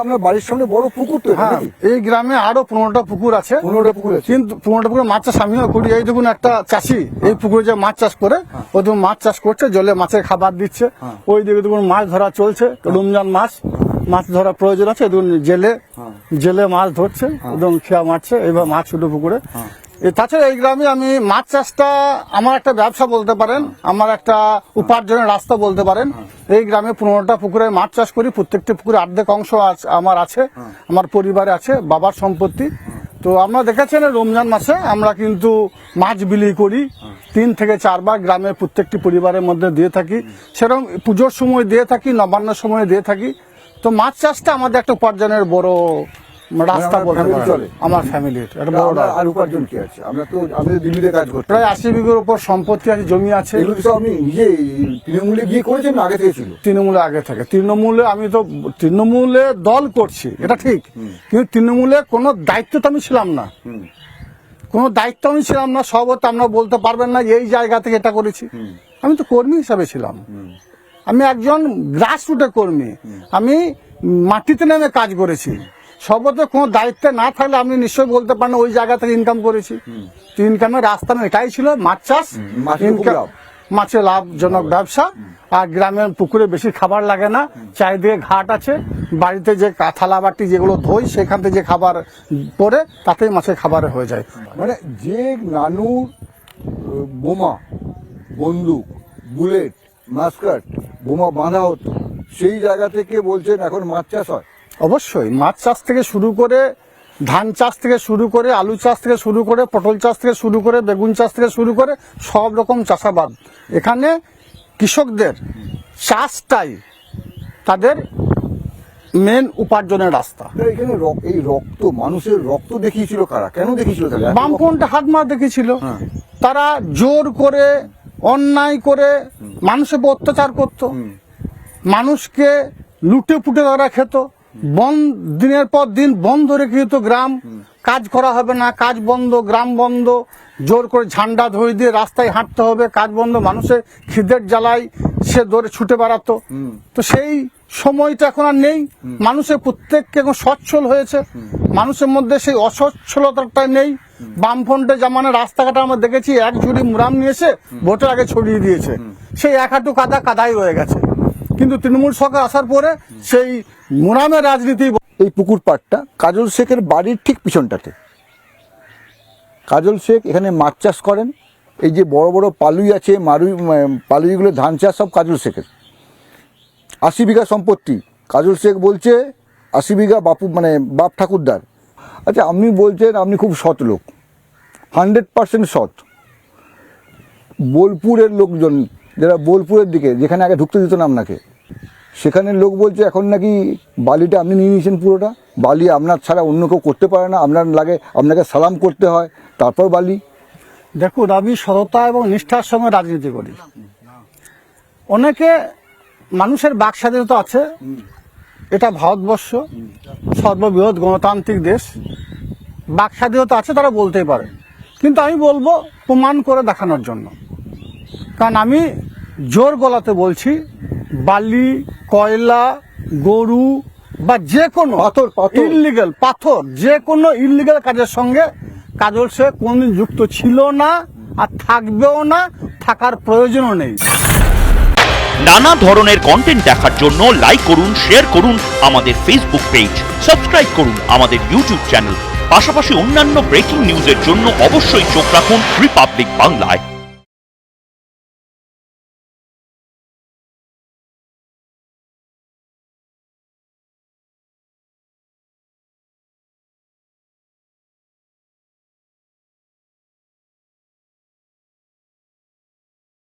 আপনার বাড়ির সামনে বড় পুকুর তো? হ্যাঁ, এই গ্রামে আরো 15টা পুকুর আছে। 15টা পুকুর আছে, কিন্তু 15টা পুকুরে মাছ চাষ আমিও করি। এই দেখুন একটা চাষি এই পুকুরে যে মাছ চাষ করে, ও দেখুন মাছ চাষ করছে, জলে মাছের খাবার দিচ্ছে। ওই দিকে দেখুন মাছ ধরা চলছে, রমজান মাছ ধরা প্রয়োজন আছে। দেখুন জেলে মাছ ধরছে, একদম খেয়া মারছে, এবার মাছ শুধু পুকুরে। তাছাড়া এই গ্রামে আমি মাছ চাষটা আমার একটা ব্যবসা বলতে পারেন, আমার একটা উপার্জনের রাস্তা বলতে পারেন। এই গ্রামে 15টা পুকুরে মাছ চাষ করি। প্রত্যেকটি পুকুরে অর্ধেক অংশ আমার আছে, আমার পরিবারে আছে, বাবার সম্পত্তি। তো আপনারা দেখেছেন রমজান মাসে আমরা কিন্তু মাছ বিলি করি 3 থেকে 4 বার গ্রামের প্রত্যেকটি পরিবারের মধ্যে দিয়ে থাকি। সেরকম পুজোর সময় দিয়ে থাকি, নবান্নের সময় দিয়ে থাকি। তো মাছ চাষটা আমাদের একটা উপার্জনের বড় রাস্তা বলতে পারেন, আমার ফ্যামিলির একটা বড়। আর উপার্জন কি আছে? আমরা তো আমাদের দিল্লিতে কাজ করছি, প্রায় 80 বিঘার উপর সম্পত্তি আছে, জমি আছে। এগুলো সব আপনি নিজে তৃণমূলে গিয়ে করেছেন না আগে থেকে ছিল? তৃণমূলে আগে থেকে, তৃণমূলে আমি তো তৃণমূলে দল করছি, এটা ঠিক, কিন্তু তৃণমূলে কোনো দায়িত্ব তো আমি ছিলাম না, কোনো দায়িত্ব আমি ছিলাম না। সব আপনারা বলতে পারবেন না যে এই জায়গা থেকে এটা করেছি। আমি তো কর্মী হিসাবে ছিলাম, আমি একজন গ্রাসরুটের কর্মী, আমি মাটিতে নেমে কাজ করেছি। সর্বত কোনো দায়িত্বে না থাকলে আপনি নিশ্চয়ই বলতে পারেন ওই জায়গা থেকে ইনকাম করেছি। তো ইনকামের রাস্তা এটাই ছিল, মাছ চাষ, মাছের লাভজনক ব্যবসা। আর গ্রামের পুকুরে বেশি খাবার লাগে না, চারিদিকে ঘাট আছে, বাড়িতে যে থালা বাটি যেগুলো ধোই সেখান থেকে যে খাবার পরে তাতেই মাছের খাবারে হয়ে যায়। মানে যে নানুর বোমা, বন্দুক, বুলেট, মাস্কাট বোমা বাঁধা হতো, সেই জায়গা থেকে বলছেন এখন মাছ চাষ হয়? অবশ্যই মাছ চাষ থেকে শুরু করে, ধান চাষ থেকে শুরু করে, আলু চাষ থেকে শুরু করে, পটল চাষ থেকে শুরু করে, বেগুন চাষ থেকে শুরু করে সব রকম চাষাবাদ। এখানে কৃষকদের চাষটাই তাদের মেন উপার্জনের রাস্তা। এখানে এই রক্ত, মানুষের রক্ত দেখিয়েছিল কারা, কেন দেখিয়েছিল? বামপন্থী হাত মার দেখেছিল। তারা জোর করে, অন্যায় করে মানুষের উপর অত্যাচার করত, মানুষকে লুটে পুটে তারা খেত। দিনের পর দিন বন্ধ রেখে দিত গ্রাম, কাজ করা হবে না, কাজ বন্ধ, গ্রাম বন্ধ, জোর করে ঝান্ডা ধরে দিয়ে রাস্তায় হাঁটতে হবে, কাজ বন্ধ। মানুষের খিদের জ্বালায় সে দৌড়ে ছুটে বেড়াতো। তো সেই সময়টা এখন আর নেই, মানুষের প্রত্যেককে এখন সচ্ছল হয়েছে, মানুষের মধ্যে সেই অসচ্ছলতাটা নেই। বামফ্রন্টের জামানে রাস্তাঘাটে আমরা দেখেছি এক ঝুড়ি মুরাম নিয়েছে, ভোটের আগে ছড়িয়ে দিয়েছে, সেই এক হাঁটু কাদাই রয়ে গেছে। কিন্তু তৃণমূল সরকার আসার পরে সেই মুরামের রাজনীতি। এই পুকুর পাড়টা কাজল শেখের বাড়ির ঠিক পিছনটাতে। কাজল শেখ এখানে মাছ চাষ করেন। এই যে বড় বড় পালুই আছে, পালুইগুলো ধান চাষ সব কাজল শেখের। 80 বিঘা সম্পত্তি কাজল শেখ বলছে, 80 বিঘা বাপ ঠাকুরদার। আচ্ছা, আপনি বলছেন আপনি খুব সৎ লোক, 100% সৎ। বোলপুরের লোকজন, যারা বোলপুরের দিকে, যেখানে আগে ঢুকতে দিত না আপনাকে, সেখানের লোক বলছে এখন নাকি বালিটা আপনি নিয়ে নিয়েছেন পুরোটা, বালি আপনার ছাড়া অন্য কেউ করতে পারে না, আপনাকে সালাম করতে হয়, তারপর বালি। দেখুন, আমি সততা এবং নিষ্ঠার সঙ্গে রাজনীতি করি। অনেকে, মানুষের বাক স্বাধীনতা আছে, এটা ভারতবর্ষ সর্ববৃহৎ গণতান্ত্রিক দেশ, বাক স্বাধীনতা আছে, তারা বলতেই পারে। কিন্তু আমি বলবো প্রমাণ করে দেখানোর জন্য, কারণ আমি জোর গলাতে বলছি, বালি, কয়লা, গরু বা যে কোনো ইললিগাল পাথর, যে কোনো ইললিগাল কাজের সঙ্গে কাজল শেখ কোনদিন যুক্ত ছিল না, আর থাকবেও না, থাকার প্রয়োজনও নেই। নানা ধরনের কন্টেন্ট দেখার জন্য লাইক করুন, শেয়ার করুন আমাদের ফেসবুক পেজ, সাবস্ক্রাইব করুন আমাদের ইউটিউব চ্যানেল। পাশাপাশি অন্যান্য ব্রেকিং নিউজের জন্য অবশ্যই চোখ রাখুন রিপাবলিক বাংলায়।